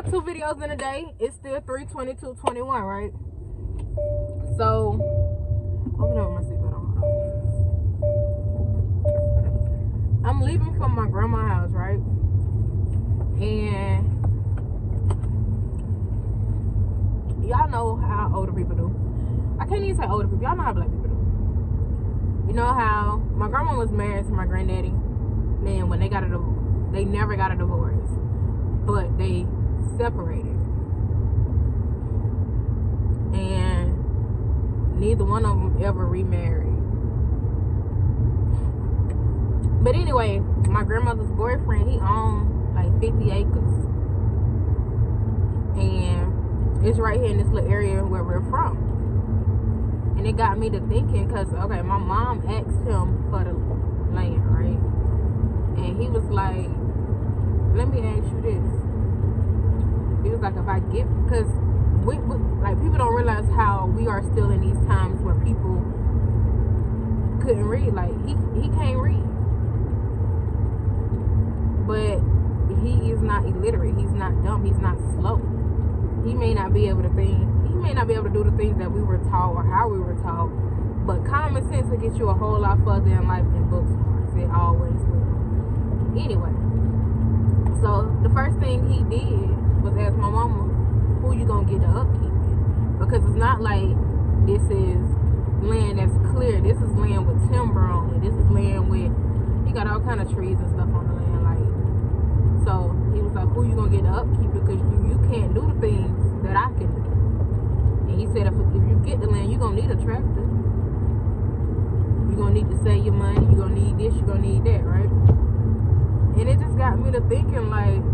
out 2 videos in a day. It's still 3/22/21, right? So, open up my seatbelt on. I'm leaving from my grandma's house, right? And y'all know how older people do. I can't even say older people. Y'all know how black people do. You know how my grandma was married to my granddaddy. Man, when they got a divorce, they never got a divorce, but they separated, and neither one of them ever remarried. But anyway, my grandmother's boyfriend, he owned like 50 acres, and it's right here in this little area where we're from. And it got me to thinking, because okay, my mom asked him for the land, right? And he was like, let me ask you this. He was like, if I get, because we like, people don't realize how we are still in these times where people couldn't read. Like, he can't read, but he is not illiterate. He's not dumb. He's not slow. He may not be able to think. He may not be able to do the things that we were taught or how we were taught. But common sense will get you a whole lot further in life than book smarts. It always will. Anyway, so the first thing he did was ask my mama, who you gonna get the upkeep? Because it's not like this is land that's clear. This is land with timber on it. This is land with, you got all kind of trees and stuff on the land. Like, so he was like, who you gonna get the upkeep? Because you can't do the things that I can do. And he said, if you get the land, you're gonna need a tractor. You're gonna need to save your money. You're gonna need this. You're gonna need that, right? And it just got me to thinking, like,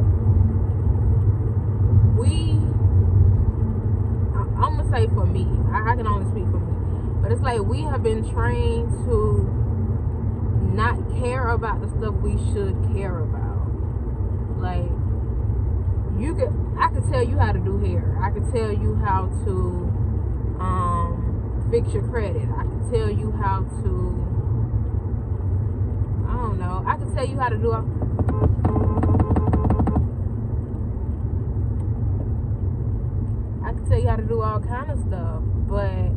I'm gonna say for me, I can only speak for me, but it's like we have been trained to not care about the stuff we should care about. Like, I could tell you how to do hair. I could tell you how to fix your credit. I could tell you how to, I don't know, I could tell you how to do all kind of stuff, but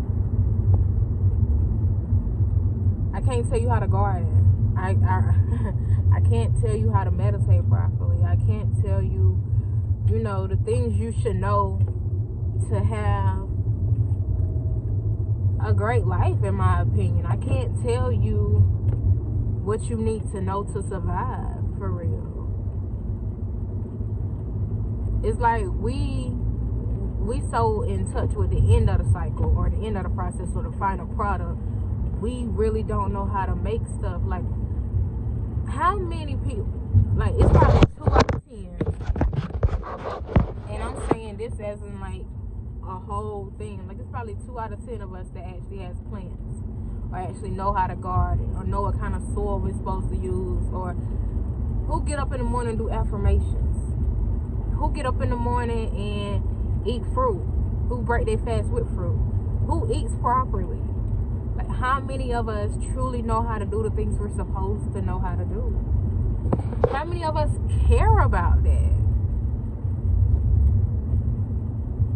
I can't tell you how to garden. I can't tell you how to meditate properly. I can't tell you, the things you should know to have a great life, in my opinion. I can't tell you what you need to know to survive, for real. It's like we so in touch with the end of the cycle or the end of the process or the final product, we really don't know how to make stuff. Like, how many people, like, it's probably 2 out of 10, and I'm saying this as in like a whole thing, like it's probably 2 out of 10 of us that actually has plants or actually know how to garden or know what kind of soil we're supposed to use, or who get up in the morning and do affirmations, who get up in the morning and eat fruit, who break their fast with fruit, who eats properly. Like, how many of us truly know how to do the things we're supposed to know how to do? How many of us care about that?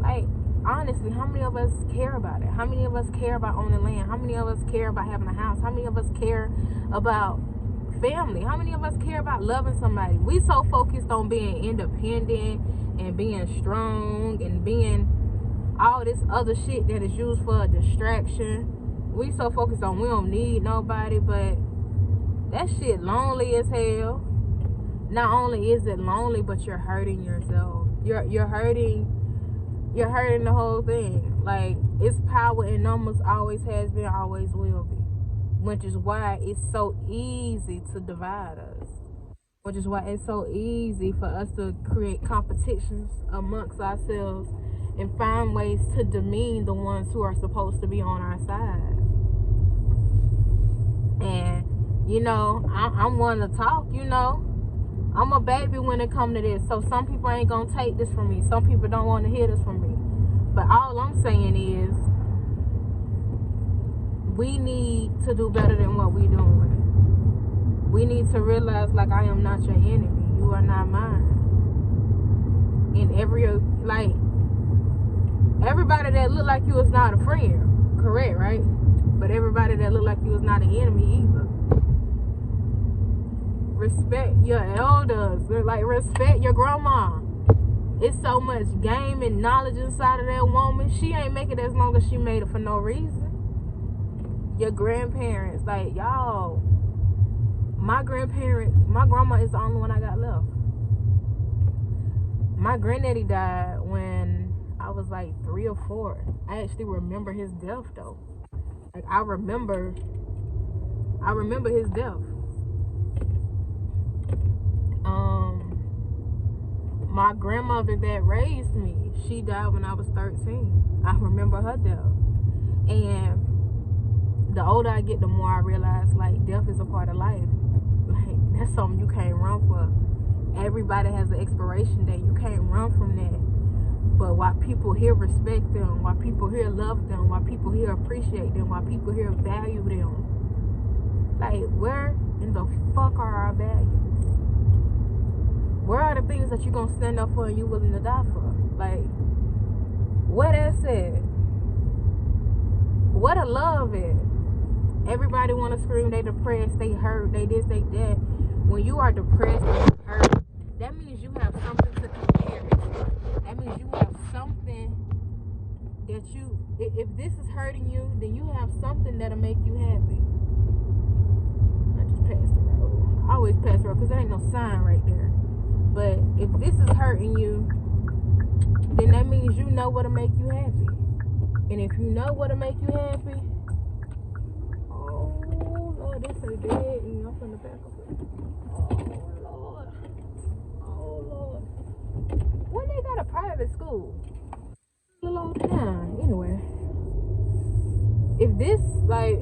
Like, honestly, how many of us care about it? How many of us care about owning land? How many of us care about having a house? How many of us care about family? How many of us care about loving somebody? We so focused on being independent and being strong and being all this other shit that is used for a distraction. We so focused on we don't need nobody, but that shit lonely as hell. Not only is it lonely, but you're hurting yourself. You're hurting the whole thing. Like, it's power in numbers, always has been, always will be. Which is why it's so easy to divide us. Which is why it's so easy for us to create competitions amongst ourselves and find ways to demean the ones who are supposed to be on our side. And, I'm one to talk, I'm a baby when it comes to this. So some people ain't going to take this from me. Some people don't want to hear this from me. But all I'm saying is, we need to do better than what we're doing. We need to realize, like, I am not your enemy. You are not mine. And like everybody that looked like you was not a friend, correct, right? But everybody that looked like you was not an enemy either. Respect your elders. Like, respect your grandma. It's so much game and knowledge inside of that woman. She ain't make it as long as she made it for no reason. Your grandparents, like, y'all, my grandma is the only one I got left. My granddaddy died when I was like 3 or 4. I actually remember his death though. Like, I remember his death. My grandmother that raised me, she died when I was 13. I remember her death. And the older I get, the more I realize, like, death is a part of life. Like, that's something you can't run for. Everybody has an expiration date. You can't run from that. But why people here respect them, why people here love them, why people here appreciate them, why people here value them. Like, where in the fuck are our values? Where are the things that you're going to stand up for and you willing to die for? Like, what that said? What a love is. Everybody want to scream they depressed, they hurt, they this, they that. When you are depressed and hurt, that means you have something to compare it to. That means you have something that you, if this is hurting you, then you have something that'll make you happy. I just passed the road. I always pass the road because there ain't no sign right there. But if this is hurting you, then that means you know what'll make you happy. And if you know what'll make you happy, oh Lord, this ain't dead and I'm from the back of it. Oh Lord. When they got a private school? A long time. Anyway. If this, like,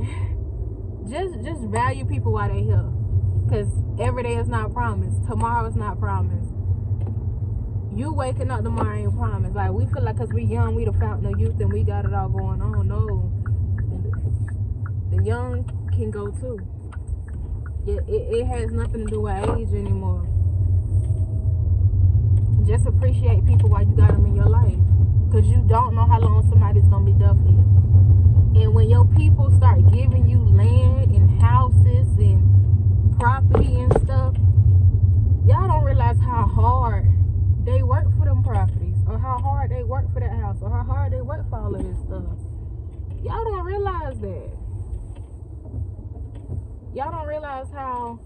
just value people while they here. Because every day is not promised. Tomorrow is not promised. You waking up tomorrow ain't promised. Like, we feel like because we young, we the fountain of youth and we got it all going on. No. The young can go too. It has nothing to do with age anymore. Just appreciate people while you got them in your life. Because you don't know how long somebody's going to be there for you. And when your people start giving you land and houses and property and stuff, y'all don't realize how hard they work for them properties, or how hard they work for that house, or how hard they work for all of this stuff. Y'all don't realize that. Y'all don't realize how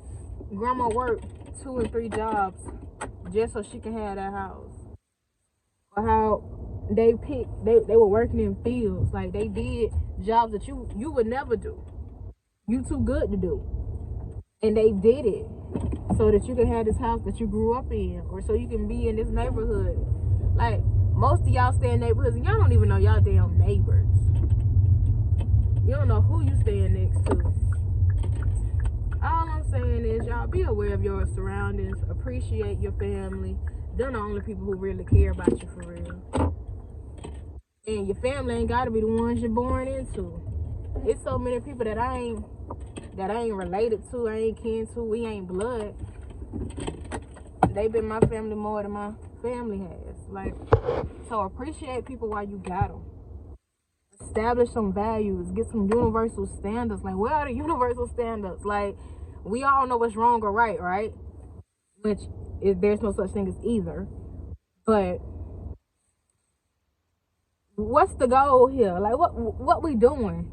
grandma worked 2 and 3 jobs just so she can have that house. Or how they were working in fields. Like, they did jobs that you would never do. You too good to do. And they did it so that you can have this house that you grew up in, or so you can be in this neighborhood. Like, most of y'all stay in neighborhoods and y'all don't even know y'all damn neighbors. You don't know who you staying next to. All I'm saying is, y'all be aware of your surroundings, appreciate your family. They're the only people who really care about you for real. And your family ain't gotta be the ones you're born into. It's so many people that I ain't related to, I ain't kin to, we ain't blood. They been my family more than my family has. Like, so appreciate people while you got them. Establish some values, get some universal standards. Like, where are the universal standards? Like, we all know what's wrong or right? Which is, there's no such thing as either. But what's the goal here? Like, what we doing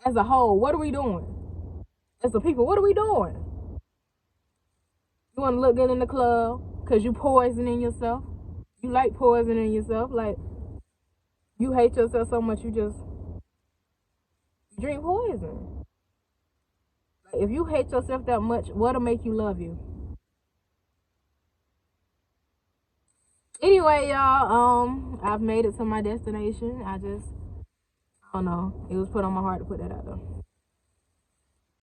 as a whole? What are we doing as a people? What are we doing? You want to look good in the club because you poisoning yourself? You like poisoning yourself? Like, you hate yourself so much you just drink poison. Like, if you hate yourself that much, what'll make you love you? Anyway, y'all, I've made it to my destination. I don't know. It was put on my heart to put that out there.